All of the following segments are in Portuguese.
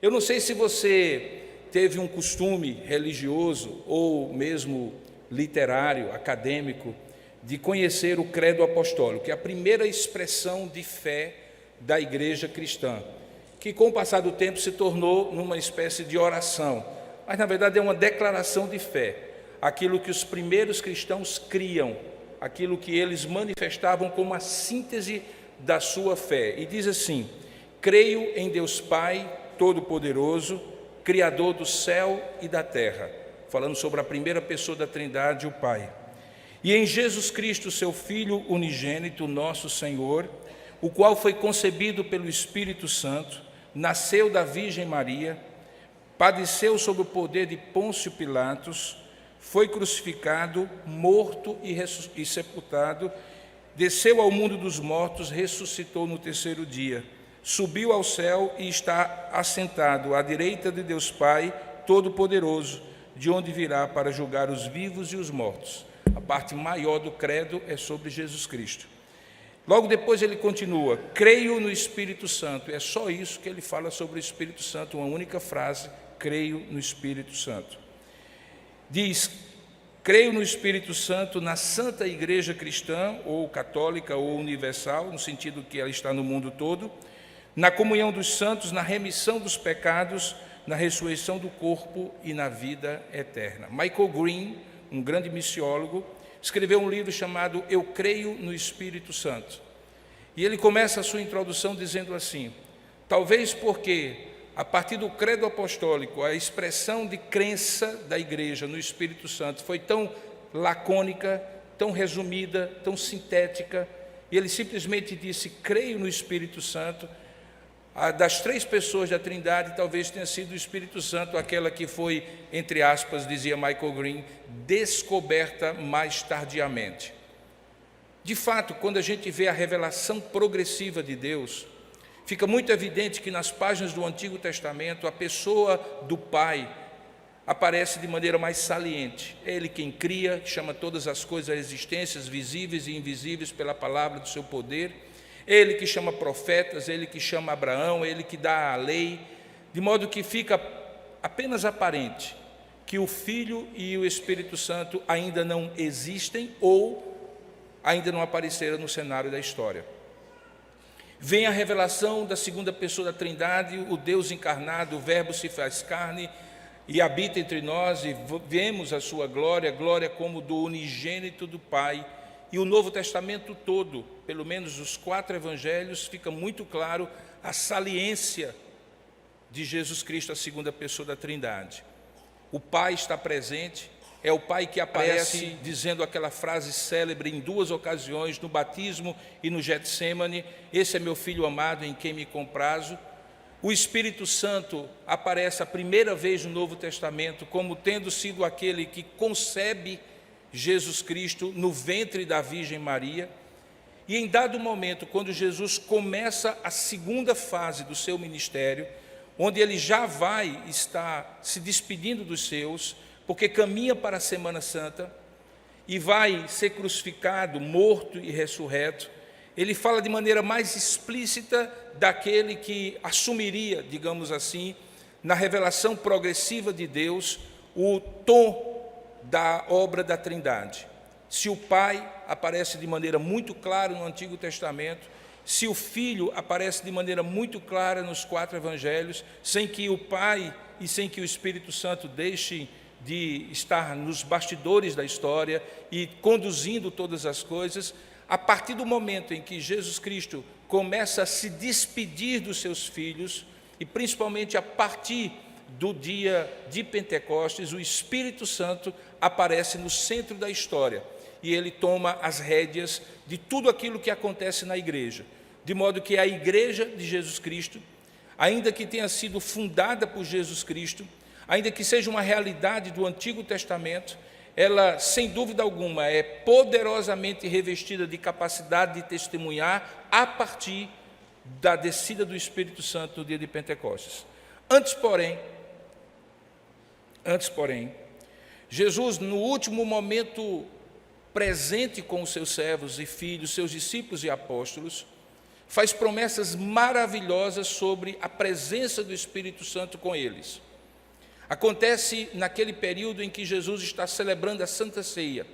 Eu não sei se você teve um costume religioso ou mesmo literário, acadêmico, de conhecer o credo apostólico, que é a primeira expressão de fé da igreja cristã, que com o passar do tempo se tornou numa espécie de oração, mas na verdade é uma declaração de fé, aquilo que os primeiros cristãos criam, aquilo que eles manifestavam como a síntese da sua fé. E diz assim: creio em Deus Pai Todo-Poderoso, Criador do céu e da terra, falando sobre a primeira pessoa da Trindade, o Pai. E em Jesus Cristo, seu Filho unigênito, nosso Senhor, o qual foi concebido pelo Espírito Santo, nasceu da Virgem Maria, padeceu sob o poder de Pôncio Pilatos, foi crucificado, morto e sepultado, desceu ao mundo dos mortos, ressuscitou no terceiro dia, subiu ao céu e está assentado à direita de Deus Pai Todo-Poderoso, de onde virá para julgar os vivos e os mortos. A parte maior do credo é sobre Jesus Cristo. Logo depois ele continua: creio no Espírito Santo. É só isso que ele fala sobre o Espírito Santo, uma única frase: creio no Espírito Santo. Diz: creio no Espírito Santo, na Santa Igreja Cristã, ou católica ou universal, no sentido que ela está no mundo todo, na comunhão dos santos, na remissão dos pecados, na ressurreição do corpo e na vida eterna. Michael Green, um grande missiólogo, escreveu um livro chamado Eu Creio no Espírito Santo. E ele começa a sua introdução dizendo assim: talvez porque, a partir do credo apostólico, a expressão de crença da igreja no Espírito Santo foi tão lacônica, tão resumida, tão sintética, e ele simplesmente disse: creio no Espírito Santo. Das três pessoas da Trindade, talvez tenha sido o Espírito Santo aquela que foi, entre aspas, dizia Michael Green, descoberta mais tardiamente. De fato, quando a gente vê a revelação progressiva de Deus, fica muito evidente que nas páginas do Antigo Testamento a pessoa do Pai aparece de maneira mais saliente. É Ele quem cria, chama todas as coisas à existência, visíveis e invisíveis, pela palavra do seu poder. É Ele que chama profetas, é Ele que chama Abraão, é Ele que dá a lei, de modo que fica apenas aparente que o Filho e o Espírito Santo ainda não existem ou ainda não apareceram no cenário da história. Vem a revelação da segunda pessoa da Trindade, o Deus encarnado, o Verbo se faz carne e habita entre nós, e vemos a sua glória, glória como do unigênito do Pai. E o Novo Testamento todo, pelo menos os 4 evangelhos, fica muito claro a saliência de Jesus Cristo, a segunda pessoa da Trindade. O Pai está presente, é o Pai que aparece dizendo aquela frase célebre em 2 ocasiões, no batismo e no Getsêmane: esse é meu Filho amado em quem me comprazo. O Espírito Santo aparece a primeira vez no Novo Testamento como tendo sido aquele que concebe Jesus Cristo no ventre da Virgem Maria. E em dado momento, quando Jesus começa a segunda fase do seu ministério, onde ele já vai estar se despedindo dos seus, porque caminha para a Semana Santa e vai ser crucificado, morto e ressurreto, ele fala de maneira mais explícita daquele que assumiria, digamos assim, na revelação progressiva de Deus, o tom da obra da Trindade. Se o Pai aparece de maneira muito clara no Antigo Testamento, se o Filho aparece de maneira muito clara nos 4 evangelhos, sem que o Pai e sem que o Espírito Santo deixem de estar nos bastidores da história e conduzindo todas as coisas, a partir do momento em que Jesus Cristo começa a se despedir dos seus filhos, e principalmente a partir do dia de Pentecostes, o Espírito Santo aparece no centro da história e ele toma as rédeas de tudo aquilo que acontece na igreja, de modo que a igreja de Jesus Cristo, ainda que tenha sido fundada por Jesus Cristo, ainda que seja uma realidade do Antigo Testamento, ela, sem dúvida alguma, é poderosamente revestida de capacidade de testemunhar a partir da descida do Espírito Santo no dia de Pentecostes. Antes, porém, Jesus, no último momento presente com os seus servos e filhos, seus discípulos e apóstolos, faz promessas maravilhosas sobre a presença do Espírito Santo com eles. Acontece naquele período em que Jesus está celebrando a Santa Ceia.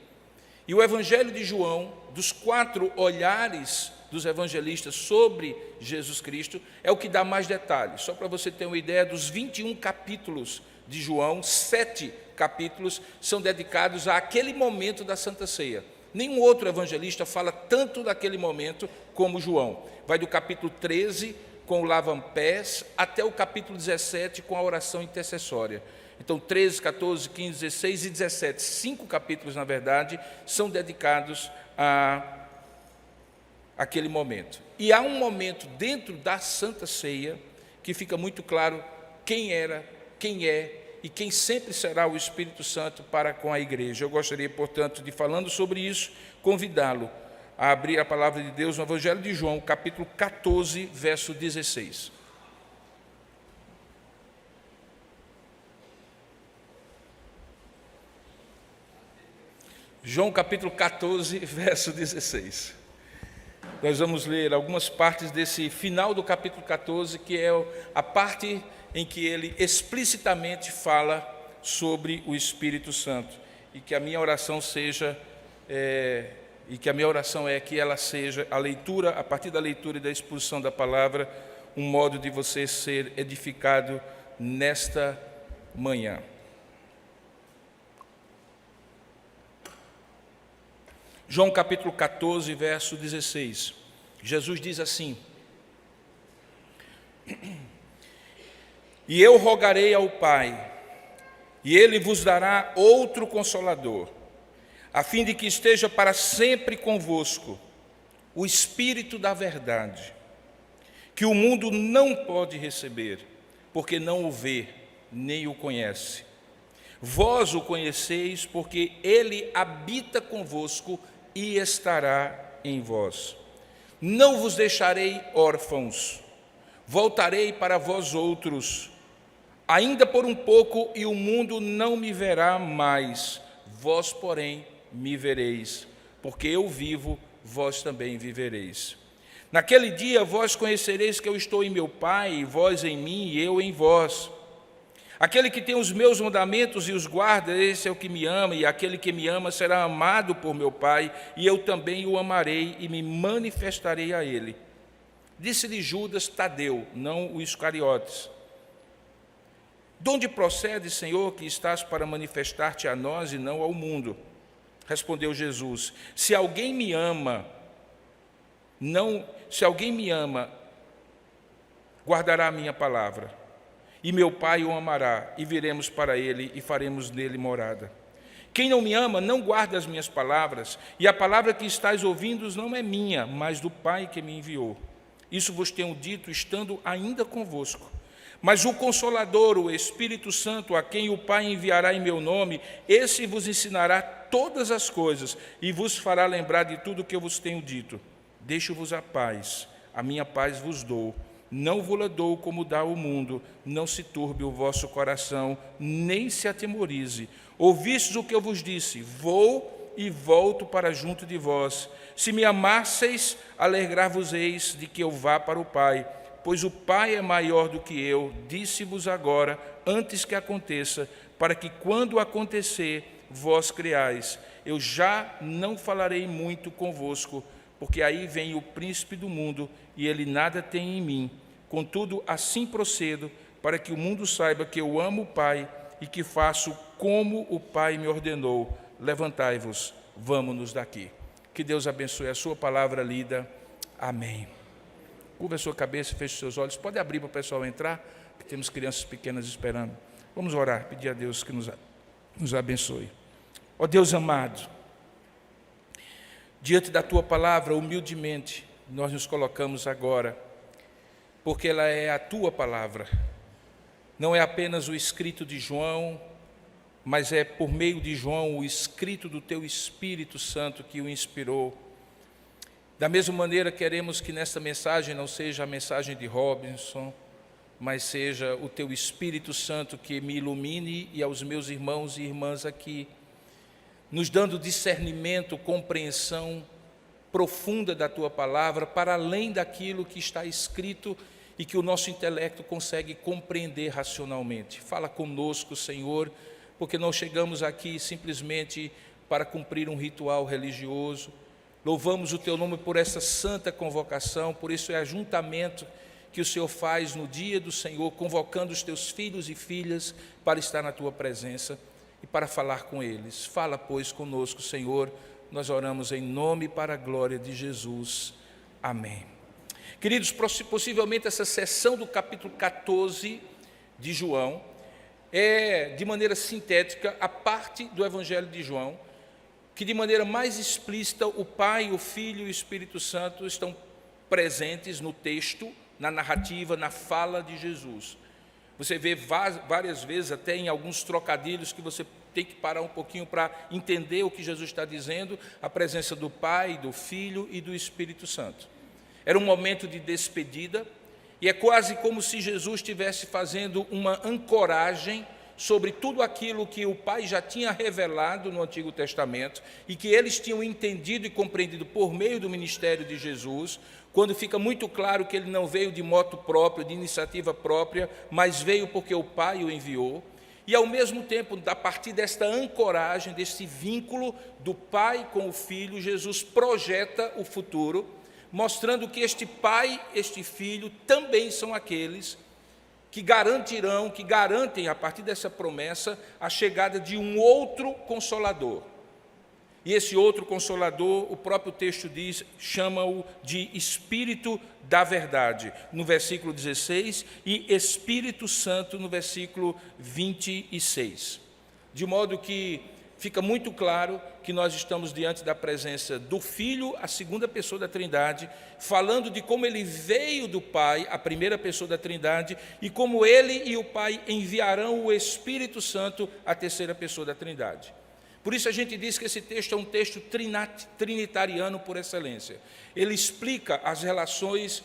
E o Evangelho de João, dos 4 olhares dos evangelistas sobre Jesus Cristo, é o que dá mais detalhes. Só para você ter uma ideia, dos 21 capítulos de João, 7 capítulos são dedicados àquele momento da Santa Ceia. Nenhum outro evangelista fala tanto daquele momento como João. Vai do capítulo 13, com o lavam-pés, até o capítulo 17, com a oração intercessória. Então, 13, 14, 15, 16 e 17, 5 capítulos, na verdade, são dedicados àquele momento. E há um momento dentro da Santa Ceia que fica muito claro quem era, quem é e quem sempre será o Espírito Santo para com a igreja. Eu gostaria, portanto, de, falando sobre isso, convidá-lo a abrir a palavra de Deus no Evangelho de João, capítulo 14, verso 16. João capítulo 14, verso 16. Nós vamos ler algumas partes desse final do capítulo 14, que é a parte em que ele explicitamente fala sobre o Espírito Santo. E que a minha oração seja, que ela seja a leitura, a partir da leitura e da exposição da palavra, um modo de você ser edificado nesta manhã. João capítulo 14, verso 16. Jesus diz assim: E eu rogarei ao Pai, e Ele vos dará outro Consolador, a fim de que esteja para sempre convosco, o Espírito da verdade, que o mundo não pode receber, porque não o vê, nem o conhece. Vós o conheceis, porque Ele habita convosco e estará em vós. Não vos deixarei órfãos, voltarei para vós outros, ainda por um pouco, e o mundo não me verá mais, vós, porém, me vereis, porque eu vivo, vós também vivereis. Naquele dia vós conhecereis que eu estou em meu Pai, vós em mim e eu em vós. Aquele que tem os meus mandamentos e os guarda, esse é o que me ama, e aquele que me ama será amado por meu Pai, e eu também o amarei e me manifestarei a ele. Disse-lhe Judas Tadeu, não o Iscariotes: De onde procede, Senhor, que estás para manifestar-te a nós e não ao mundo? Respondeu Jesus: Se alguém me ama, guardará a minha palavra. E meu Pai o amará, e viremos para ele e faremos nele morada. Quem não me ama não guarda as minhas palavras, e a palavra que estáis ouvindo não é minha, mas do Pai que me enviou. Isso vos tenho dito, estando ainda convosco. Mas o Consolador, o Espírito Santo, a quem o Pai enviará em meu nome, esse vos ensinará todas as coisas, e vos fará lembrar de tudo o que eu vos tenho dito. Deixo-vos a paz, a minha paz vos dou. Não vou-la dou como dá o mundo, não se turbe o vosso coração, nem se atemorize. Ouvistes o que eu vos disse, vou e volto para junto de vós. Se me amasseis, alegrar-vos-eis de que eu vá para o Pai, pois o Pai é maior do que eu, disse-vos agora, antes que aconteça, para que quando acontecer, vós creais. Eu já não falarei muito convosco, porque aí vem o príncipe do mundo, e ele nada tem em mim. Contudo, assim procedo, para que o mundo saiba que eu amo o Pai, e que faço como o Pai me ordenou. Levantai-vos, vamos-nos daqui. Que Deus abençoe a sua palavra lida. Amém. Curva a sua cabeça, feche os seus olhos. Pode abrir para o pessoal entrar, que temos crianças pequenas esperando. Vamos orar, pedir a Deus que nos abençoe. Ó Deus amado, diante da Tua palavra, humildemente, nós nos colocamos agora, porque ela é a Tua palavra. Não é apenas o escrito de João, mas é por meio de João o escrito do Teu Espírito Santo que o inspirou. Da mesma maneira, queremos que nesta mensagem não seja a mensagem de Robinson, mas seja o Teu Espírito Santo que me ilumine e aos meus irmãos e irmãs aqui, nos dando discernimento, compreensão profunda da Tua palavra, para além daquilo que está escrito e que o nosso intelecto consegue compreender racionalmente. Fala conosco, Senhor, porque não chegamos aqui simplesmente para cumprir um ritual religioso. Louvamos o Teu nome por essa santa convocação, por esse ajuntamento que o Senhor faz no dia do Senhor, convocando os Teus filhos e filhas para estar na Tua presença e para falar com eles. Fala, pois, conosco, Senhor. Nós oramos em nome e para a glória de Jesus. Amém. Queridos, possivelmente essa sessão do capítulo 14 de João é, de maneira sintética, a parte do Evangelho de João que, de maneira mais explícita, o Pai, o Filho e o Espírito Santo estão presentes no texto, na narrativa, na fala de Jesus. Você vê várias vezes, até em alguns trocadilhos, que você tem que parar um pouquinho para entender o que Jesus está dizendo, a presença do Pai, do Filho e do Espírito Santo. Era um momento de despedida, e é quase como se Jesus estivesse fazendo uma ancoragem sobre tudo aquilo que o Pai já tinha revelado no Antigo Testamento e que eles tinham entendido e compreendido por meio do ministério de Jesus, quando fica muito claro que ele não veio de moto próprio, de iniciativa própria, mas veio porque o Pai o enviou. E, ao mesmo tempo, a partir desta ancoragem, desse vínculo do Pai com o Filho, Jesus projeta o futuro, mostrando que este Pai, este Filho, também são aqueles que garantem, a partir dessa promessa, a chegada de um outro Consolador. E esse outro Consolador, o próprio texto diz, chama-o de Espírito da Verdade, no versículo 16, e Espírito Santo, no versículo 26. De modo que fica muito claro que nós estamos diante da presença do Filho, a segunda pessoa da Trindade, falando de como ele veio do Pai, a primeira pessoa da Trindade, e como ele e o Pai enviarão o Espírito Santo, a terceira pessoa da Trindade. Por isso a gente diz que esse texto é um texto trinitariano por excelência. Ele explica as relações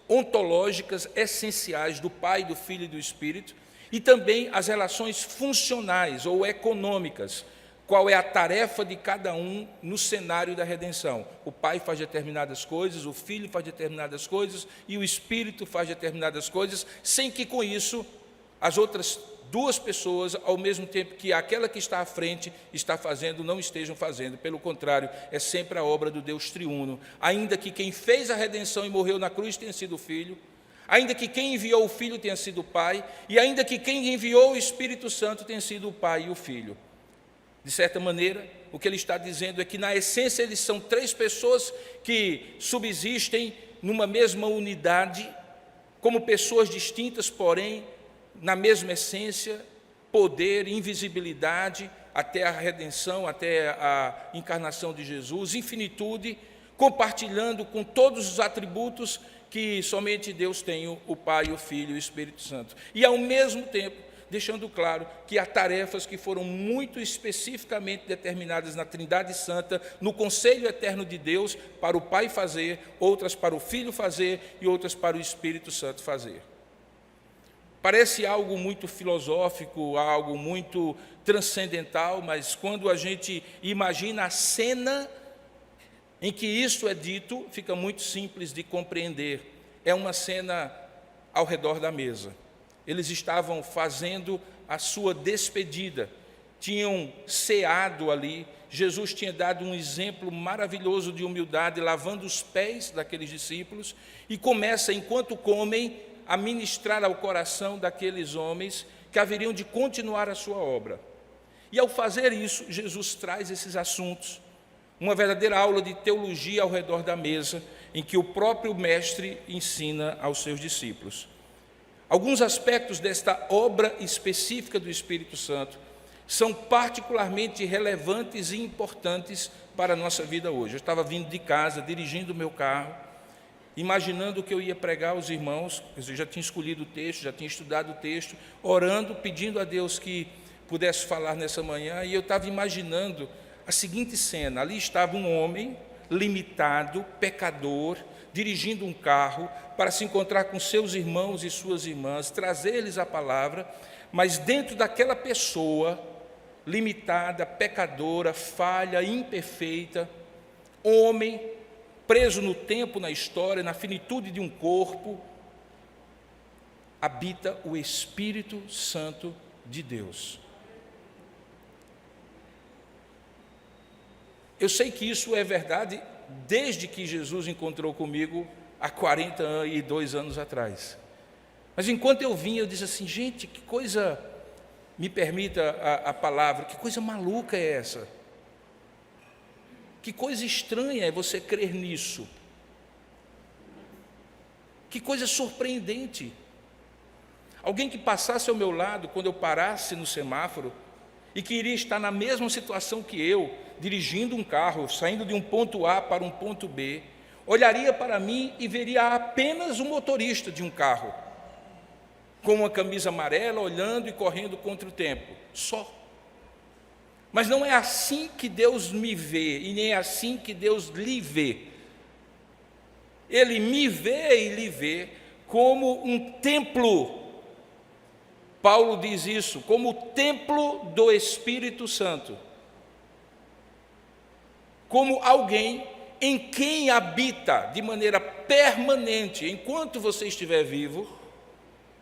ontológicas essenciais do Pai, do Filho e do Espírito, e também as relações funcionais ou econômicas, qual é a tarefa de cada um no cenário da redenção. O Pai faz determinadas coisas, o Filho faz determinadas coisas e o Espírito faz determinadas coisas, sem que com isso as outras duas pessoas, ao mesmo tempo que aquela que está à frente está fazendo, não estejam fazendo. Pelo contrário, é sempre a obra do Deus triuno. Ainda que quem fez a redenção e morreu na cruz tenha sido o Filho, ainda que quem enviou o Filho tenha sido o Pai, e ainda que quem enviou o Espírito Santo tenha sido o Pai e o Filho. De certa maneira, o que ele está dizendo é que, na essência, eles são três pessoas que subsistem numa mesma unidade, como pessoas distintas, porém, na mesma essência, poder, invisibilidade, até a redenção, até a encarnação de Jesus, infinitude, compartilhando com todos os atributos que somente Deus tem, o Pai, o Filho e o Espírito Santo. E, ao mesmo tempo, deixando claro que há tarefas que foram muito especificamente determinadas na Trindade Santa, no conselho eterno de Deus, para o Pai fazer, outras para o Filho fazer e outras para o Espírito Santo fazer. Parece algo muito filosófico, algo muito transcendental, mas quando a gente imagina a cena em que isso é dito, fica muito simples de compreender. É uma cena ao redor da mesa. Eles estavam fazendo a sua despedida, tinham ceado ali. Jesus tinha dado um exemplo maravilhoso de humildade, lavando os pés daqueles discípulos, e começa, enquanto comem, a ministrar ao coração daqueles homens que haveriam de continuar a sua obra. E, ao fazer isso, Jesus traz esses assuntos, uma verdadeira aula de teologia ao redor da mesa, em que o próprio Mestre ensina aos seus discípulos. Alguns aspectos desta obra específica do Espírito Santo são particularmente relevantes e importantes para a nossa vida hoje. Eu estava vindo de casa, dirigindo o meu carro, imaginando que eu ia pregar aos irmãos. Eu já tinha escolhido o texto, já tinha estudado o texto, orando, pedindo a Deus que pudesse falar nessa manhã, e eu estava imaginando a seguinte cena: ali estava um homem limitado, pecador, dirigindo um carro para se encontrar com seus irmãos e suas irmãs, trazer-lhes a palavra, mas dentro daquela pessoa limitada, pecadora, falha, imperfeita, homem, preso no tempo, na história, na finitude de um corpo, habita o Espírito Santo de Deus. Eu sei que isso é verdade desde que Jesus encontrou comigo há 42 anos atrás. Mas enquanto eu vinha, eu disse assim, gente, que coisa, me permita a palavra, que coisa maluca é essa? Que coisa estranha é você crer nisso? Que coisa surpreendente. Alguém que passasse ao meu lado, quando eu parasse no semáforo, e que iria estar na mesma situação que eu, dirigindo um carro, saindo de um ponto A para um ponto B, olharia para mim e veria apenas o motorista de um carro, com uma camisa amarela, olhando e correndo contra o tempo, só. Mas não é assim que Deus me vê, e nem é assim que Deus lhe vê. Ele me vê e lhe vê como um templo. Paulo diz isso, como o templo do Espírito Santo. Como alguém em quem habita de maneira permanente, enquanto você estiver vivo,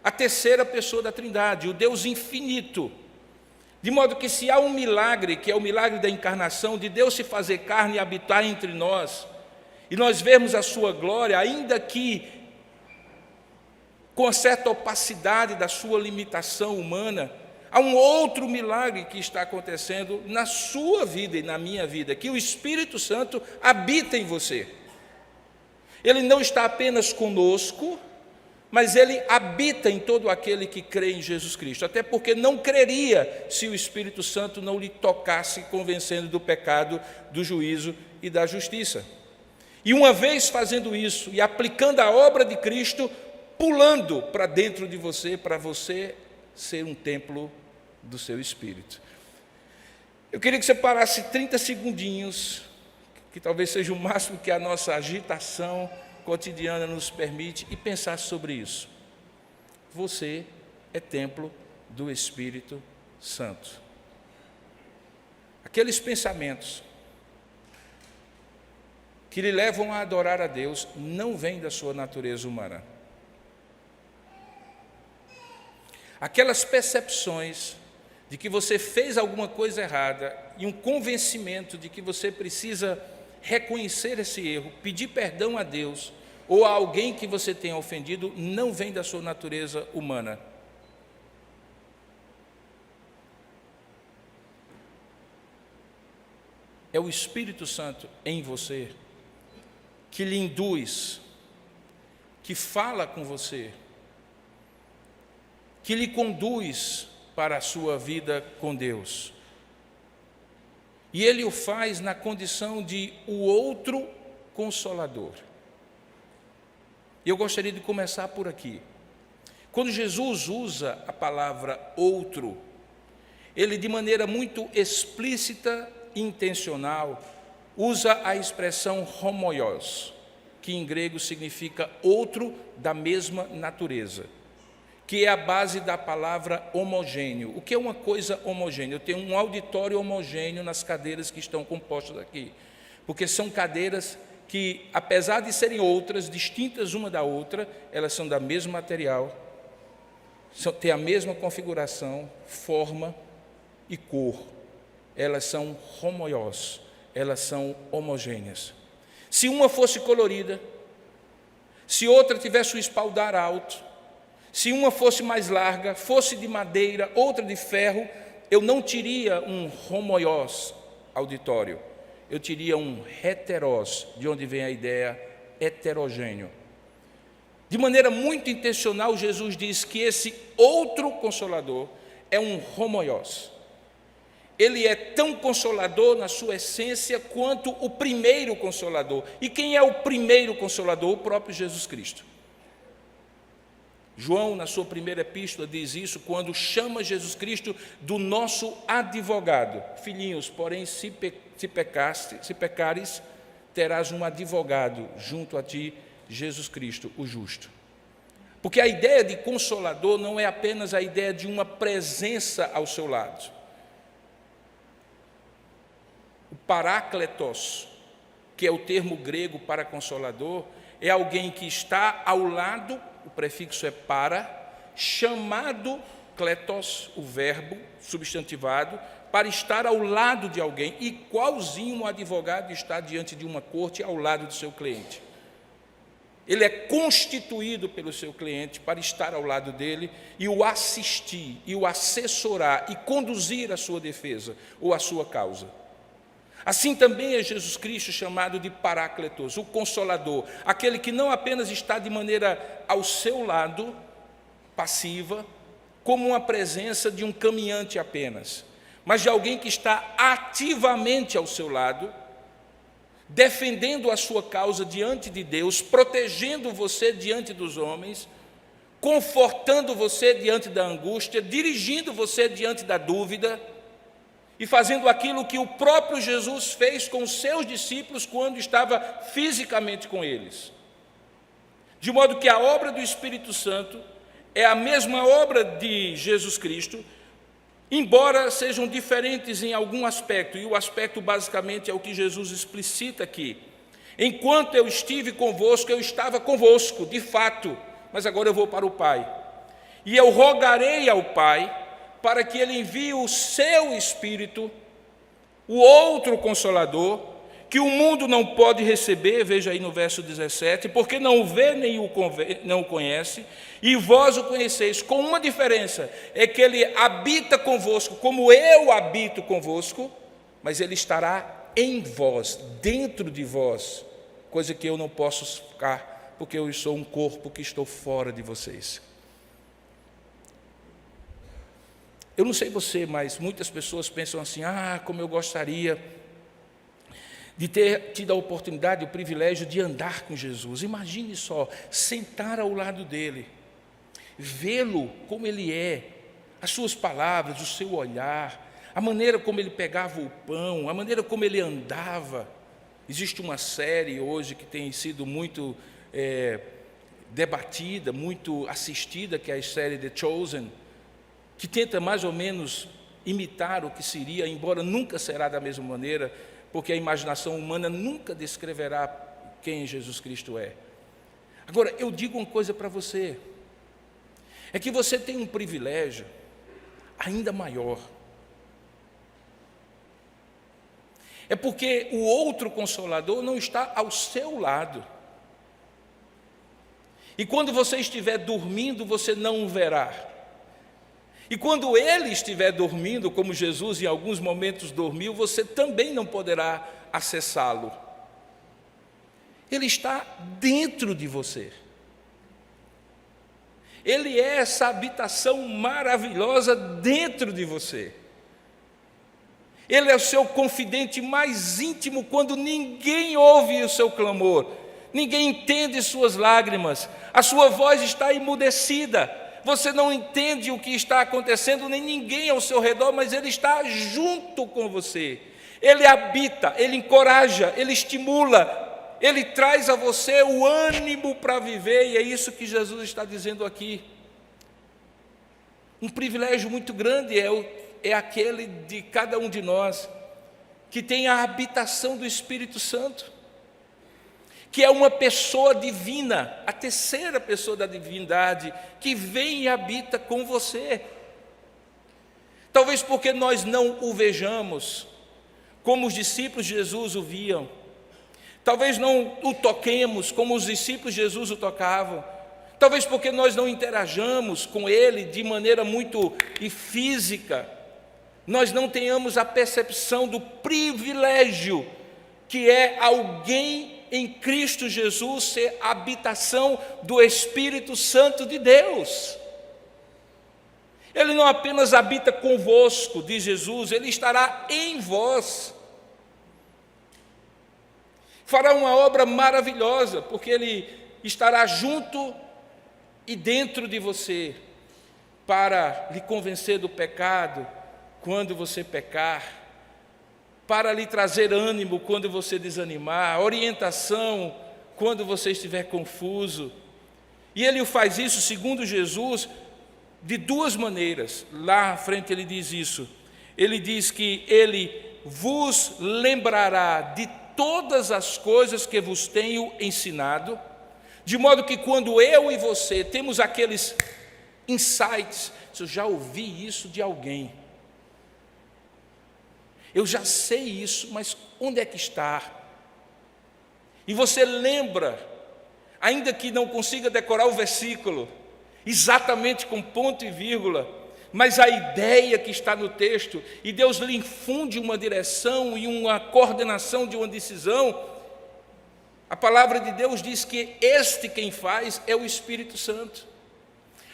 a terceira pessoa da Trindade, o Deus infinito. De modo que se há um milagre, que é o milagre da encarnação, de Deus se fazer carne e habitar entre nós, e nós vermos a sua glória, ainda que com certa opacidade da sua limitação humana, há um outro milagre que está acontecendo na sua vida e na minha vida, que o Espírito Santo habita em você. Ele não está apenas conosco, mas ele habita em todo aquele que crê em Jesus Cristo, até porque não creria se o Espírito Santo não lhe tocasse, convencendo do pecado, do juízo e da justiça. E uma vez fazendo isso e aplicando a obra de Cristo, pulando para dentro de você, para você ser um templo do seu Espírito. Eu queria que você parasse 30 segundinhos, que talvez seja o máximo que a nossa agitação cotidiana nos permite, e pensar sobre isso. Você é templo do Espírito Santo. Aqueles pensamentos que lhe levam a adorar a Deus não vêm da sua natureza humana. Aquelas percepções de que você fez alguma coisa errada e um convencimento de que você precisa reconhecer esse erro, pedir perdão a Deus ou a alguém que você tenha ofendido, não vem da sua natureza humana. É o Espírito Santo em você que lhe induz, que fala com você, que lhe conduz para a sua vida com Deus. E ele o faz na condição de o outro consolador. E eu gostaria de começar por aqui. Quando Jesus usa a palavra outro, ele de maneira muito explícita e intencional usa a expressão homoios, que em grego significa outro da mesma natureza, que é a base da palavra homogêneo. O que é uma coisa homogênea? Eu tenho um auditório homogêneo nas cadeiras que estão compostas aqui, porque são cadeiras que, apesar de serem outras, distintas uma da outra, elas são da mesmo material, têm a mesma configuração, forma e cor. Elas são homoios, elas são homogêneas. Se uma fosse colorida, se outra tivesse o espaldar alto, se uma fosse mais larga, fosse de madeira, outra de ferro, eu não teria um homoios auditório, eu teria um heteros, de onde vem a ideia heterogêneo. De maneira muito intencional, Jesus diz que esse outro consolador é um homoios. Ele é tão consolador na sua essência quanto o primeiro consolador. E quem é o primeiro consolador? O próprio Jesus Cristo. João, na sua primeira epístola, diz isso quando chama Jesus Cristo do nosso advogado. Filhinhos, porém, se pecares, terás um advogado junto a ti, Jesus Cristo, o justo. Porque a ideia de consolador não é apenas a ideia de uma presença ao seu lado. Parácletos, que é o termo grego para consolador, é alguém que está ao lado, o prefixo é para, chamado kletos, o verbo substantivado, para estar ao lado de alguém, igualzinho um advogado está diante de uma corte ao lado do seu cliente. Ele é constituído pelo seu cliente para estar ao lado dele e o assistir, e o assessorar, e conduzir a sua defesa ou a sua causa. Assim também é Jesus Cristo chamado de Parácletos, o Consolador, aquele que não apenas está de maneira ao seu lado, passiva, como uma presença de um caminhante apenas, mas de alguém que está ativamente ao seu lado, defendendo a sua causa diante de Deus, protegendo você diante dos homens, confortando você diante da angústia, dirigindo você diante da dúvida, e fazendo aquilo que o próprio Jesus fez com os seus discípulos quando estava fisicamente com eles. De modo que a obra do Espírito Santo é a mesma obra de Jesus Cristo, embora sejam diferentes em algum aspecto, e o aspecto basicamente é o que Jesus explicita aqui. Enquanto eu estive convosco, eu estava convosco, de fato, mas agora eu vou para o Pai. E eu rogarei ao Pai para que Ele envie o seu Espírito, o outro Consolador, que o mundo não pode receber, veja aí no verso 17, porque não o vê nem não o conhece, e vós o conheceis, com uma diferença, é que Ele habita convosco, como eu habito convosco, mas Ele estará em vós, dentro de vós, coisa que eu não posso ficar, porque eu sou um corpo que estou fora de vocês. Eu não sei você, mas muitas pessoas pensam assim: como eu gostaria de ter tido a oportunidade, o privilégio de andar com Jesus. Imagine só, sentar ao lado dele, vê-lo como ele é, as suas palavras, o seu olhar, a maneira como ele pegava o pão, a maneira como ele andava. Existe uma série hoje que tem sido muito debatida, muito assistida, que é a série The Chosen, que tenta mais ou menos imitar o que seria, embora nunca será da mesma maneira, porque a imaginação humana nunca descreverá quem Jesus Cristo é. Agora, eu digo uma coisa para você, é que você tem um privilégio ainda maior. É porque o outro Consolador não está ao seu lado. E quando você estiver dormindo, você não o verá. E quando ele estiver dormindo, como Jesus em alguns momentos dormiu, você também não poderá acessá-lo. Ele está dentro de você. Ele é essa habitação maravilhosa dentro de você. Ele é o seu confidente mais íntimo quando ninguém ouve o seu clamor, ninguém entende suas lágrimas, a sua voz está emudecida. Você não entende o que está acontecendo, nem ninguém ao seu redor, mas Ele está junto com você. Ele habita, Ele encoraja, Ele estimula, Ele traz a você o ânimo para viver, e é isso que Jesus está dizendo aqui. Um privilégio muito grande é aquele de cada um de nós, que tem a habitação do Espírito Santo, que é uma pessoa divina, a terceira pessoa da divindade, que vem e habita com você. Talvez porque nós não o vejamos como os discípulos de Jesus o viam, talvez não o toquemos como os discípulos de Jesus o tocavam, talvez porque nós não interajamos com ele de maneira muito física, nós não tenhamos a percepção do privilégio que é alguém em Cristo Jesus ser habitação do Espírito Santo de Deus. Ele não apenas habita convosco, diz Jesus, Ele estará em vós. Fará uma obra maravilhosa, porque Ele estará junto e dentro de você, para lhe convencer do pecado quando você pecar, para lhe trazer ânimo quando você desanimar, orientação quando você estiver confuso. E Ele faz isso, segundo Jesus, de duas maneiras. Lá à frente Ele diz isso. Ele diz que Ele vos lembrará de todas as coisas que vos tenho ensinado, de modo que quando eu e você temos aqueles insights, eu já ouvi isso de alguém, eu já sei isso, mas onde é que está? E você lembra, ainda que não consiga decorar o versículo, exatamente com ponto e vírgula, mas a ideia que está no texto, e Deus lhe infunde uma direção e uma coordenação de uma decisão. A palavra de Deus diz que quem faz é o Espírito Santo,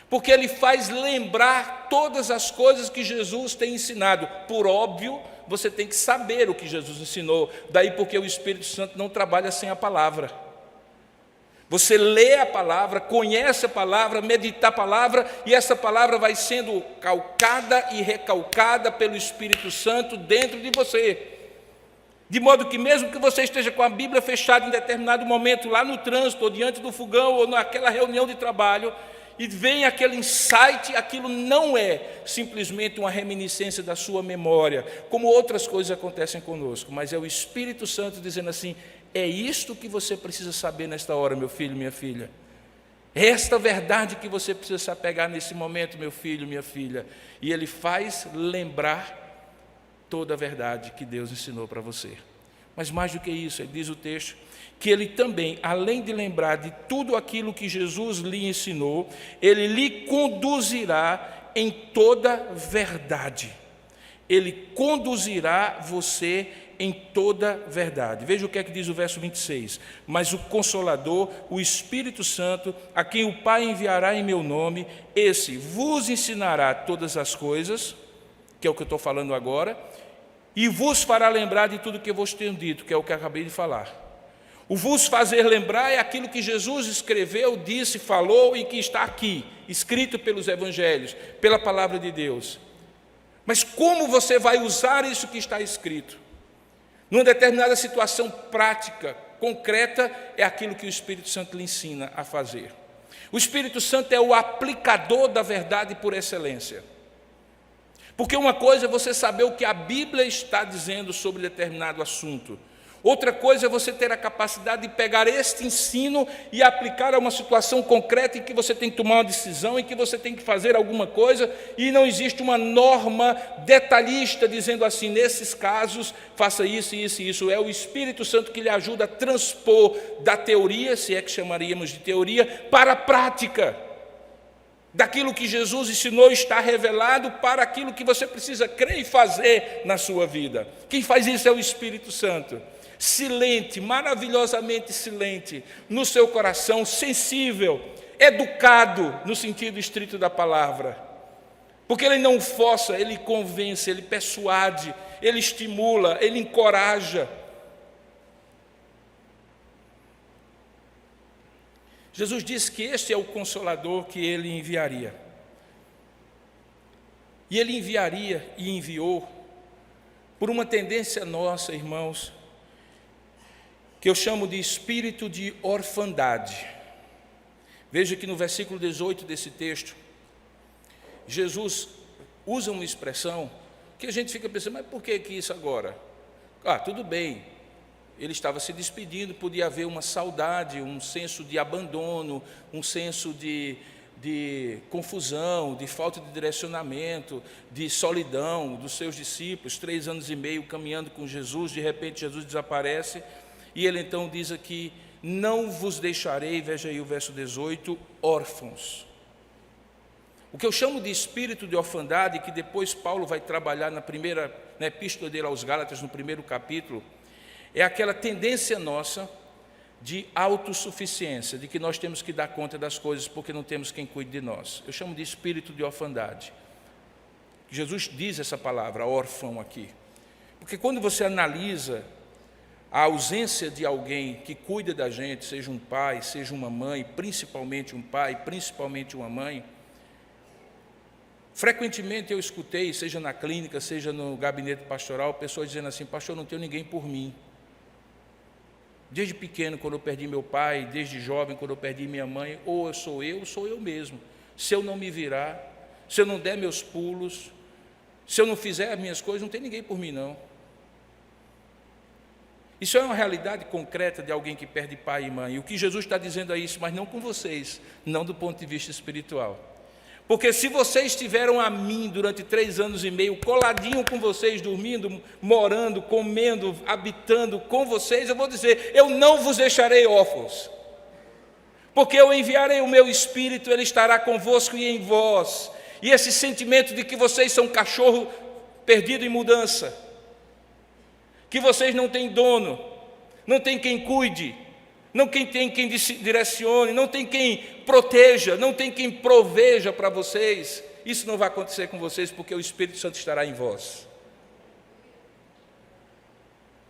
porque ele faz lembrar todas as coisas que Jesus tem ensinado. Por óbvio, você tem que saber o que Jesus ensinou, daí porque o Espírito Santo não trabalha sem a palavra. Você lê a palavra, conhece a palavra, medita a palavra, e essa palavra vai sendo calcada e recalcada pelo Espírito Santo dentro de você. De modo que mesmo que você esteja com a Bíblia fechada em determinado momento, lá no trânsito, ou diante do fogão, ou naquela reunião de trabalho, e vem aquele insight, aquilo não é simplesmente uma reminiscência da sua memória, como outras coisas acontecem conosco, mas é o Espírito Santo dizendo assim: é isto que você precisa saber nesta hora, meu filho, minha filha. É esta verdade que você precisa se apegar nesse momento, meu filho, minha filha. E ele faz lembrar toda a verdade que Deus ensinou para você. Mas mais do que isso, ele diz o texto, que ele também, além de lembrar de tudo aquilo que Jesus lhe ensinou, ele lhe conduzirá em toda verdade. Ele conduzirá você em toda verdade. Veja o que é que diz o verso 26. Mas o Consolador, o Espírito Santo, a quem o Pai enviará em meu nome, esse vos ensinará todas as coisas, que é o que eu estou falando agora, e vos fará lembrar de tudo que eu vos tenho dito, que é o que eu acabei de falar. O vos fazer lembrar é aquilo que Jesus escreveu, disse, falou e que está aqui, escrito pelos evangelhos, pela palavra de Deus. Mas como você vai usar isso que está escrito? Numa determinada situação prática, concreta, é aquilo que o Espírito Santo lhe ensina a fazer. O Espírito Santo é o aplicador da verdade por excelência. Porque uma coisa é você saber o que a Bíblia está dizendo sobre determinado assunto. Outra coisa é você ter a capacidade de pegar este ensino e aplicar a uma situação concreta em que você tem que tomar uma decisão, em que você tem que fazer alguma coisa, e não existe uma norma detalhista dizendo assim, nesses casos, faça isso, isso e isso. É o Espírito Santo que lhe ajuda a transpor da teoria, se é que chamaríamos de teoria, para a prática. Daquilo que Jesus ensinou está revelado para aquilo que você precisa crer e fazer na sua vida. Quem faz isso é o Espírito Santo. Silente, maravilhosamente silente no seu coração, sensível, educado no sentido estrito da palavra. Porque ele não força, ele convence, ele persuade, ele estimula, ele encoraja. Jesus disse que este é o Consolador que ele enviaria. E ele enviaria e enviou por uma tendência nossa, irmãos, que eu chamo de espírito de orfandade. Veja que no versículo 18 desse texto, Jesus usa uma expressão que a gente fica pensando, mas por que isso agora? Tudo bem, ele estava se despedindo, podia haver uma saudade, um senso de abandono, um senso de confusão, de falta de direcionamento, de solidão dos seus discípulos, 3 anos e meio caminhando com Jesus, de repente Jesus desaparece, e ele então diz aqui, não vos deixarei, veja aí o verso 18, órfãos. O que eu chamo de espírito de orfandade, que depois Paulo vai trabalhar na epístola dele aos Gálatas, no 1º capítulo, é aquela tendência nossa de autossuficiência, de que nós temos que dar conta das coisas porque não temos quem cuide de nós. Eu chamo de espírito de orfandade. Jesus diz essa palavra, órfão aqui. Porque quando você analisa a ausência de alguém que cuida da gente, seja um pai, seja uma mãe, principalmente um pai, principalmente uma mãe, frequentemente eu escutei, seja na clínica, seja no gabinete pastoral, pessoas dizendo assim, pastor, não tenho ninguém por mim. Desde pequeno, quando eu perdi meu pai, desde jovem, quando eu perdi minha mãe, ou sou eu mesmo. Se eu não me virar, se eu não der meus pulos, se eu não fizer as minhas coisas, não tem ninguém por mim, não. Isso é uma realidade concreta de alguém que perde pai e mãe. E o que Jesus está dizendo é isso, mas não com vocês, não do ponto de vista espiritual. Porque se vocês tiveram a mim durante 3 anos e meio, coladinho com vocês, dormindo, morando, comendo, habitando com vocês, eu vou dizer, eu não vos deixarei órfãos. Porque eu enviarei o meu Espírito, ele estará convosco e em vós. E esse sentimento de que vocês são cachorro perdido em mudança, que vocês não têm dono, não tem quem cuide, não tem quem direcione, não tem quem proteja, não tem quem proveja para vocês, isso não vai acontecer com vocês, porque o Espírito Santo estará em vós.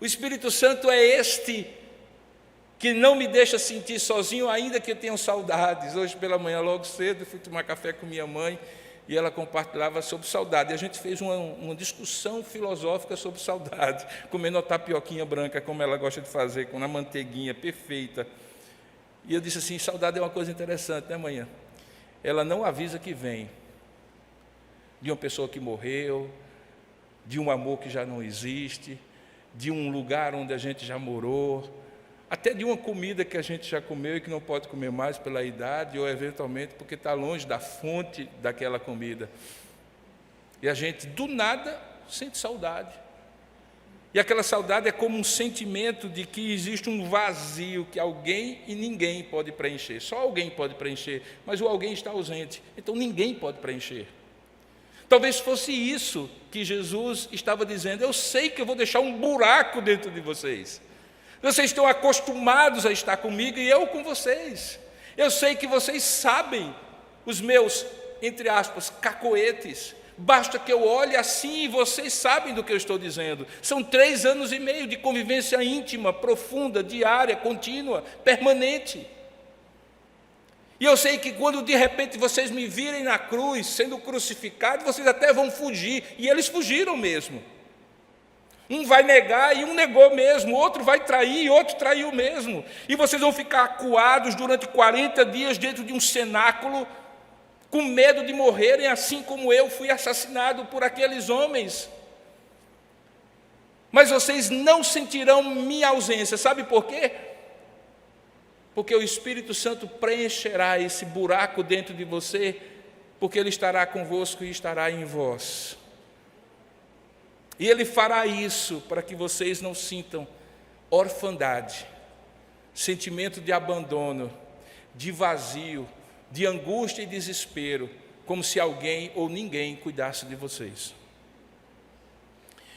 O Espírito Santo é este que não me deixa sentir sozinho, ainda que eu tenha saudades. Hoje pela manhã, logo cedo, fui tomar café com minha mãe, e ela compartilhava sobre saudade. E a gente fez uma discussão filosófica sobre saudade, comendo a tapioquinha branca, como ela gosta de fazer, com a manteiguinha perfeita. E eu disse assim, saudade é uma coisa interessante, né, manhã? Ela não avisa que vem de uma pessoa que morreu, de um amor que já não existe, de um lugar onde a gente já morou, até de uma comida que a gente já comeu e que não pode comer mais pela idade, ou eventualmente porque está longe da fonte daquela comida. E a gente, do nada, sente saudade. E aquela saudade é como um sentimento de que existe um vazio que alguém e ninguém pode preencher. Só alguém pode preencher, mas o alguém está ausente, então ninguém pode preencher. Talvez fosse isso que Jesus estava dizendo, eu sei que eu vou deixar um buraco dentro de vocês. Vocês estão acostumados a estar comigo e eu com vocês. Eu sei que vocês sabem os meus, entre aspas, cacoetes. Basta que eu olhe assim e vocês sabem do que eu estou dizendo. São 3 anos e meio de convivência íntima, profunda, diária, contínua, permanente. E eu sei que quando de repente vocês me virem na cruz, sendo crucificado, vocês até vão fugir. E eles fugiram mesmo. Um vai negar e um negou mesmo, outro vai trair e outro traiu mesmo. E vocês vão ficar acuados durante 40 dias dentro de um cenáculo, com medo de morrerem, assim como eu fui assassinado por aqueles homens. Mas vocês não sentirão minha ausência, sabe por quê? Porque o Espírito Santo preencherá esse buraco dentro de você, porque Ele estará convosco e estará em vós. E Ele fará isso para que vocês não sintam orfandade, sentimento de abandono, de vazio, de angústia e desespero, como se alguém ou ninguém cuidasse de vocês.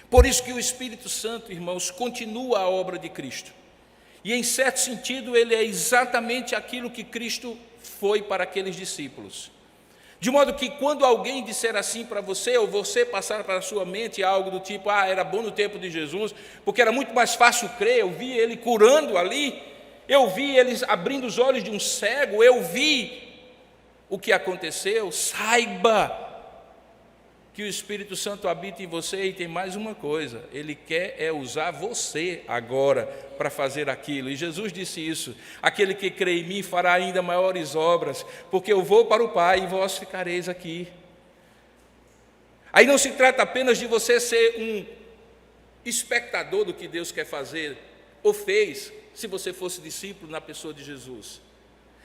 Por isso que o Espírito Santo, irmãos, continua a obra de Cristo. E em certo sentido ele é exatamente aquilo que Cristo foi para aqueles discípulos. De modo que quando alguém disser assim para você, ou você passar para a sua mente algo do tipo, era bom no tempo de Jesus, porque era muito mais fácil crer, eu vi ele curando ali, eu vi eles abrindo os olhos de um cego, eu vi o que aconteceu, saiba que o Espírito Santo habita em você e tem mais uma coisa, Ele quer usar você agora para fazer aquilo. E Jesus disse isso, aquele que crê em mim fará ainda maiores obras, porque eu vou para o Pai e vós ficareis aqui. Aí não se trata apenas de você ser um espectador do que Deus quer fazer, ou fez, se você fosse discípulo na pessoa de Jesus.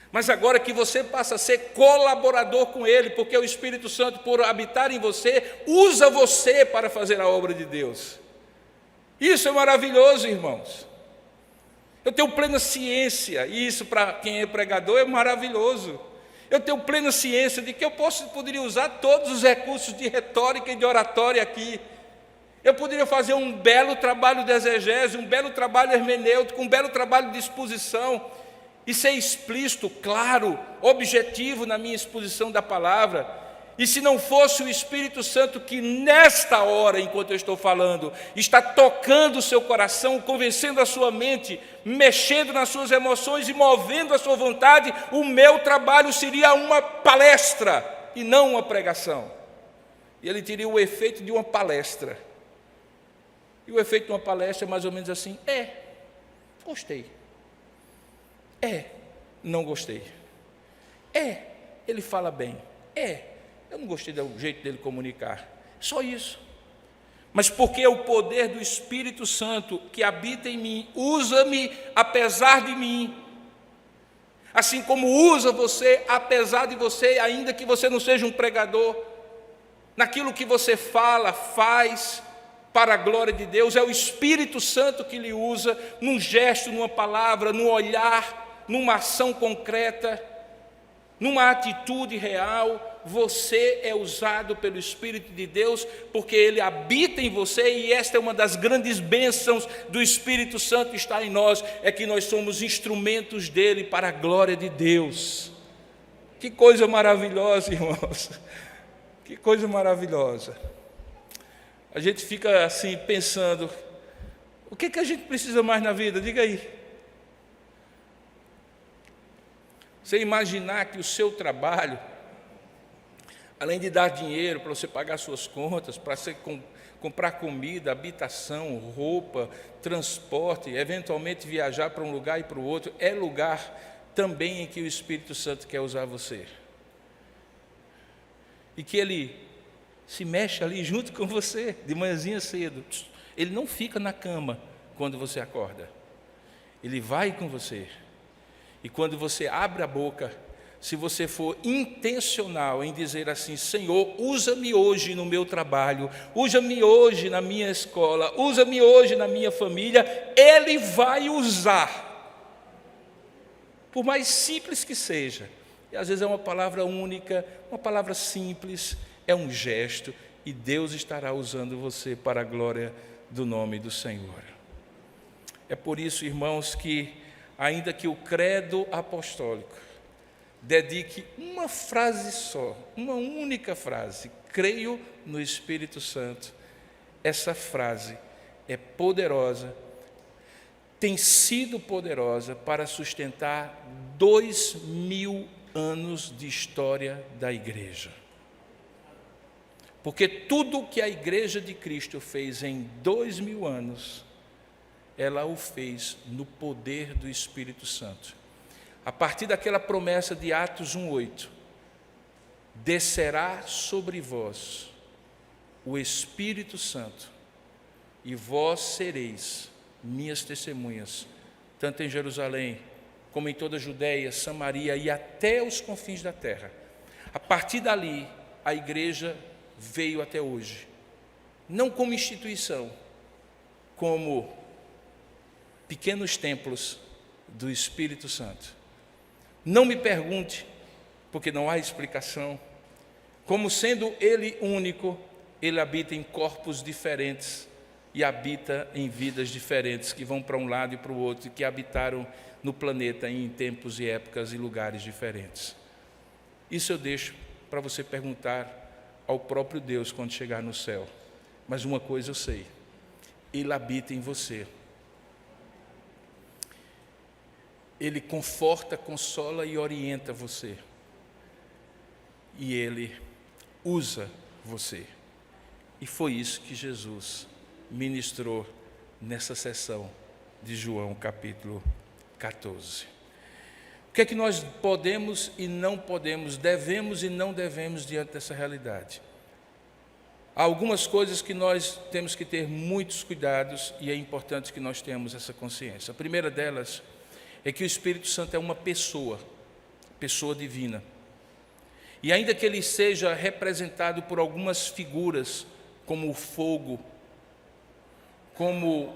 Mas agora que você passa a ser colaborador com Ele, porque o Espírito Santo, por habitar em você, usa você para fazer a obra de Deus. Isso é maravilhoso, irmãos. Eu tenho plena ciência, e isso para quem é pregador é maravilhoso. Eu tenho plena ciência de que eu poderia usar todos os recursos de retórica e de oratória aqui. Eu poderia fazer um belo trabalho de exegese, um belo trabalho hermenêutico, um belo trabalho de exposição, e ser explícito, claro, objetivo na minha exposição da palavra. E se não fosse o Espírito Santo que nesta hora, enquanto eu estou falando, está tocando o seu coração, convencendo a sua mente, mexendo nas suas emoções e movendo a sua vontade, o meu trabalho seria uma palestra e não uma pregação. E ele teria o efeito de uma palestra. E o efeito de uma palestra é mais ou menos assim, gostei. Não gostei. Ele fala bem. Eu não gostei do jeito dele comunicar. Só isso. mas porque o poder do Espírito Santo que habita em mim usa-me apesar de mim, assim como usa você apesar de você, ainda que você não seja um pregador, naquilo que você fala, faz para a glória de Deus. É o Espírito Santo que lhe usa num gesto, numa palavra, num olhar, numa ação concreta, numa atitude real. Você é usado pelo Espírito de Deus, porque Ele habita em você, e esta é uma das grandes bênçãos do Espírito Santo estar em nós, é que nós somos instrumentos dEle para a glória de Deus. Que coisa maravilhosa, irmãos, que coisa maravilhosa. A gente fica assim pensando, o que a gente precisa mais na vida? Diga aí. Você imaginar que o seu trabalho, além de dar dinheiro para você pagar suas contas, para você comprar comida, habitação, roupa, transporte, eventualmente viajar para um lugar e para o outro, é lugar também em que o Espírito Santo quer usar você. E que Ele se mexe ali junto com você, de manhãzinha cedo. Ele não fica na cama quando você acorda. Ele vai com você. E quando você abre a boca, se você for intencional em dizer assim: Senhor, usa-me hoje no meu trabalho, usa-me hoje na minha escola, usa-me hoje na minha família, Ele vai usar, por mais simples que seja. E às vezes é uma palavra única, uma palavra simples, é um gesto, e Deus estará usando você para a glória do nome do Senhor. É por isso, irmãos, que ainda que o credo apostólico dedique uma frase só, uma única frase, creio no Espírito Santo, essa frase é poderosa, tem sido poderosa para sustentar 2000 anos de história da igreja. Porque tudo que a igreja de Cristo fez em 2000 anos, ela o fez no poder do Espírito Santo. A partir daquela promessa de Atos 1:8, descerá sobre vós o Espírito Santo, e vós sereis minhas testemunhas, tanto em Jerusalém, como em toda a Judéia, Samaria e até os confins da terra. A partir dali, a igreja veio até hoje, não como instituição, como pequenos templos do Espírito Santo. Não me pergunte, porque não há explicação, como sendo Ele único, Ele habita em corpos diferentes e habita em vidas diferentes, que vão para um lado e para o outro, e que habitaram no planeta em tempos e épocas e lugares diferentes. Isso eu deixo para você perguntar ao próprio Deus quando chegar no céu. Mas uma coisa eu sei, Ele habita em você. Ele conforta, consola e orienta você. E Ele usa você. E foi isso que Jesus ministrou nessa sessão de João capítulo 14. O que é que nós podemos e não podemos, devemos e não devemos diante dessa realidade? Há algumas coisas que nós temos que ter muitos cuidados, e é importante que nós tenhamos essa consciência. A primeira delas é que o Espírito Santo é uma pessoa divina. E ainda que ele seja representado por algumas figuras, como o fogo, como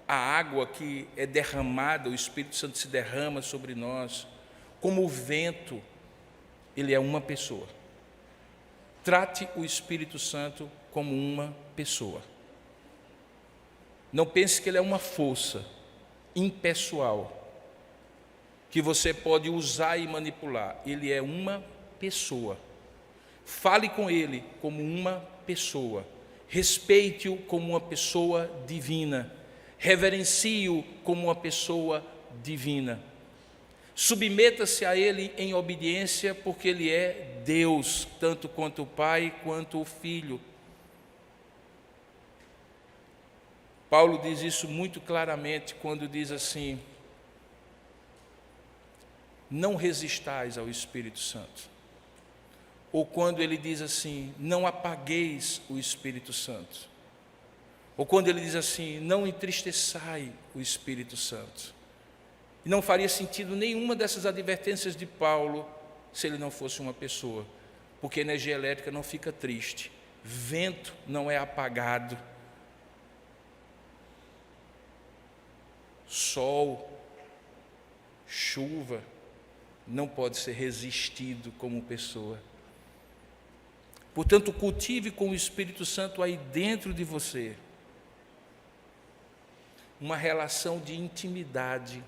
a água que é derramada, o Espírito Santo se derrama sobre nós, como o vento, ele é uma pessoa. Trate o Espírito Santo como uma pessoa. Não pense que ele é uma força impessoal, que você pode usar e manipular. Ele é uma pessoa. Fale com ele como uma pessoa. Respeite-o como uma pessoa divina. Reverencie-o como uma pessoa divina. Submeta-se a ele em obediência, porque ele é Deus, tanto quanto o Pai quanto o Filho. Paulo diz isso muito claramente quando diz assim: não resistais ao Espírito Santo. Ou quando ele diz assim: não apagueis o Espírito Santo. Ou quando ele diz assim: não entristeçai o Espírito Santo. E não faria sentido nenhuma dessas advertências de Paulo se ele não fosse uma pessoa, porque energia elétrica não fica triste, vento não é apagado, sol, chuva não pode ser resistido como pessoa. Portanto, cultive com o Espírito Santo aí dentro de você uma relação de intimidade,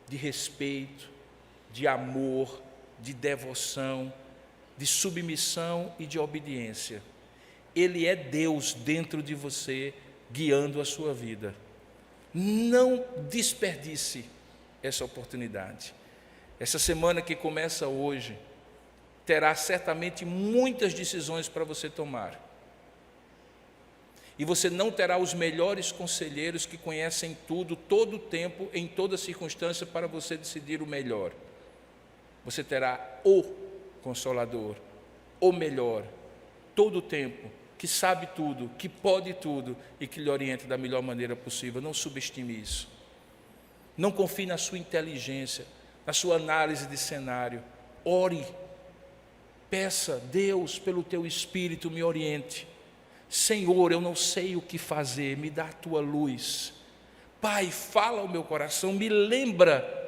de respeito, de amor, de devoção, de submissão e de obediência. Ele é Deus dentro de você, guiando a sua vida. Não desperdice essa oportunidade. Essa semana que começa hoje terá certamente muitas decisões para você tomar. E você não terá os melhores conselheiros que conhecem tudo, todo o tempo, em toda circunstância, para você decidir o melhor. Você terá o Consolador, o melhor, todo o tempo, que sabe tudo, que pode tudo e que lhe orienta da melhor maneira possível. Não subestime isso. Não confie na sua inteligência, na sua análise de cenário. Ore, peça: Deus, pelo teu Espírito, me oriente. Senhor, eu não sei o que fazer, me dá a tua luz. Pai, fala ao meu coração, me lembra,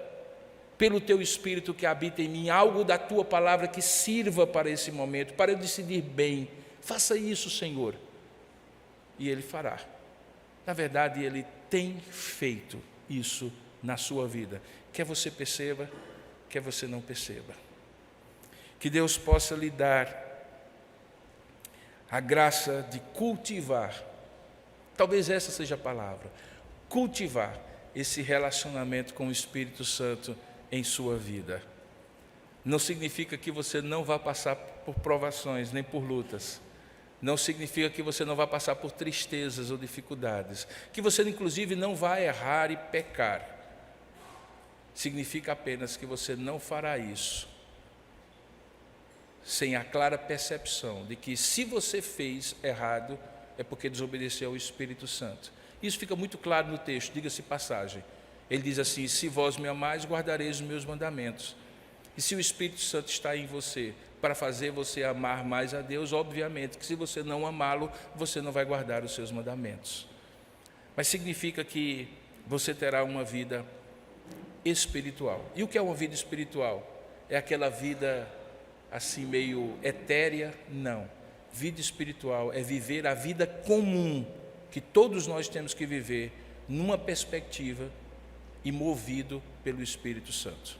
pelo teu Espírito que habita em mim, algo da tua palavra que sirva para esse momento, para eu decidir bem. Faça isso, Senhor. E Ele fará. Na verdade, Ele tem feito isso na sua vida, quer você perceba, quer você não perceba. Que Deus possa lhe dar a graça de cultivar, talvez essa seja a palavra, cultivar esse relacionamento com o Espírito Santo em sua vida. Não significa que você não vá passar por provações, nem por lutas. Não significa que você não vá passar por tristezas ou dificuldades, que você inclusive não vai errar e pecar. Significa apenas que você não fará isso sem a clara percepção de que, se você fez errado, é porque desobedeceu ao Espírito Santo. Isso fica muito claro no texto, diga-se passagem. Ele diz assim: se vós me amais, guardareis os meus mandamentos. E se o Espírito Santo está em você para fazer você amar mais a Deus, obviamente que, se você não amá-lo, você não vai guardar os seus mandamentos. Mas significa que você terá uma vida espiritual. E o que é uma vida espiritual? É aquela vida assim meio etérea? Não. Vida espiritual é viver a vida comum que todos nós temos que viver, numa perspectiva e movido pelo Espírito Santo.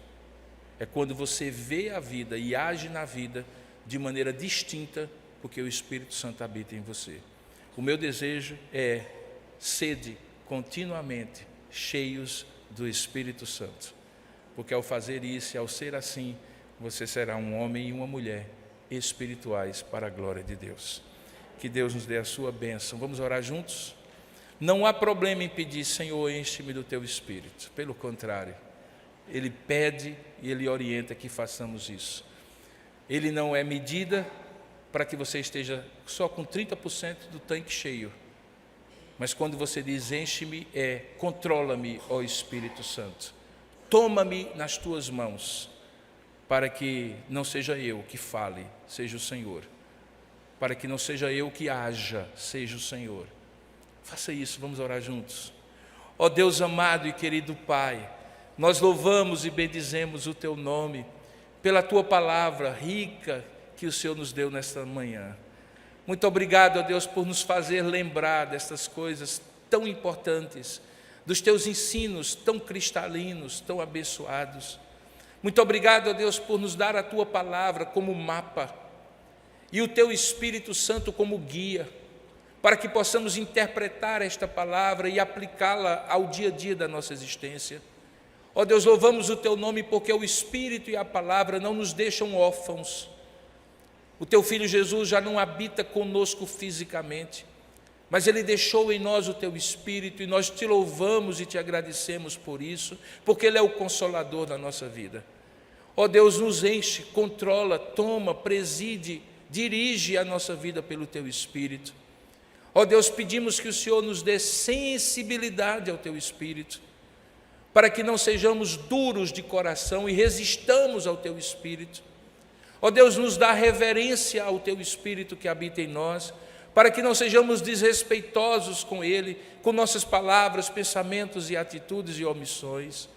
É quando você vê a vida e age na vida de maneira distinta, porque o Espírito Santo habita em você. O meu desejo é: sede continuamente cheios do Espírito Santo, porque ao fazer isso e ao ser assim, você será um homem e uma mulher espirituais para a glória de Deus. Que Deus nos dê a sua bênção. Vamos orar juntos? Não há problema em pedir: Senhor, enche-me do teu Espírito. Pelo contrário, Ele pede e Ele orienta que façamos isso. Ele não é medida para que você esteja só com 30% do tanque cheio. Mas quando você diz enche-me, controla-me, ó Espírito Santo. Toma-me nas tuas mãos, para que não seja eu que fale, seja o Senhor. Para que não seja eu que haja, seja o Senhor. Faça isso, vamos orar juntos. Ó Deus amado e querido Pai, nós louvamos e bendizemos o Teu nome, pela Tua palavra rica que o Senhor nos deu nesta manhã. Muito obrigado, ó Deus, por nos fazer lembrar destas coisas tão importantes, dos Teus ensinos tão cristalinos, tão abençoados. Muito obrigado, ó Deus, por nos dar a Tua palavra como mapa e o Teu Espírito Santo como guia, para que possamos interpretar esta palavra e aplicá-la ao dia a dia da nossa existência. Ó Deus, louvamos o Teu nome porque o Espírito e a palavra não nos deixam órfãos. O Teu Filho Jesus já não habita conosco fisicamente, mas Ele deixou em nós o Teu Espírito, e nós Te louvamos e Te agradecemos por isso, porque Ele é o Consolador da nossa vida. Ó Deus, nos enche, controla, toma, preside, dirige a nossa vida pelo Teu Espírito. Ó Deus, pedimos que o Senhor nos dê sensibilidade ao Teu Espírito, para que não sejamos duros de coração e resistamos ao Teu Espírito. Ó Deus, nos dá reverência ao Teu Espírito que habita em nós, para que não sejamos desrespeitosos com Ele, com nossas palavras, pensamentos e atitudes e omissões.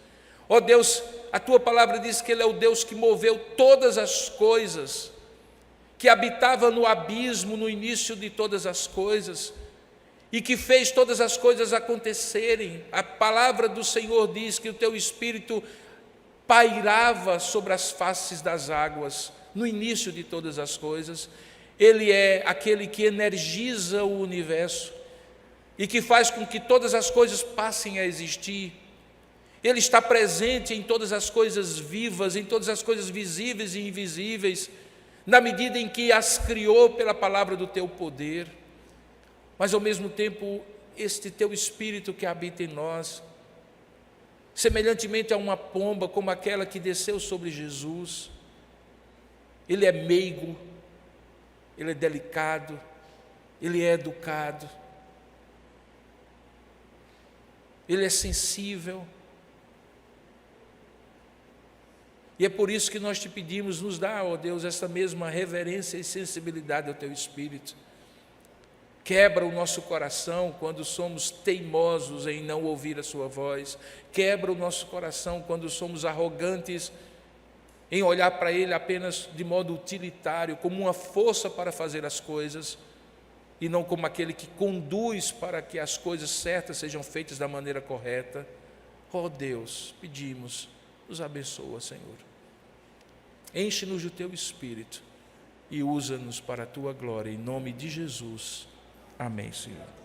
Ó Deus, a Tua palavra diz que Ele é o Deus que moveu todas as coisas, que habitava no abismo no início de todas as coisas, e que fez todas as coisas acontecerem. A palavra do Senhor diz que o Teu Espírito pairava sobre as faces das águas, no início de todas as coisas. Ele é aquele que energiza o universo e que faz com que todas as coisas passem a existir. Ele está presente em todas as coisas vivas, em todas as coisas visíveis e invisíveis, na medida em que as criou pela palavra do Teu poder. Mas ao mesmo tempo, este Teu Espírito que habita em nós, semelhantemente a uma pomba como aquela que desceu sobre Jesus, Ele é meigo, Ele é delicado, Ele é educado, Ele é sensível. E é por isso que nós Te pedimos, nos dá, ó Deus, essa mesma reverência e sensibilidade ao Teu Espírito. Quebra o nosso coração quando somos teimosos em não ouvir a Sua voz. Quebra o nosso coração quando somos arrogantes em olhar para Ele apenas de modo utilitário, como uma força para fazer as coisas, e não como aquele que conduz para que as coisas certas sejam feitas da maneira correta. Ó Deus, pedimos, nos abençoa, Senhor. Enche-nos do Teu Espírito e usa-nos para a Tua glória, em nome de Jesus. Amém, Senhor.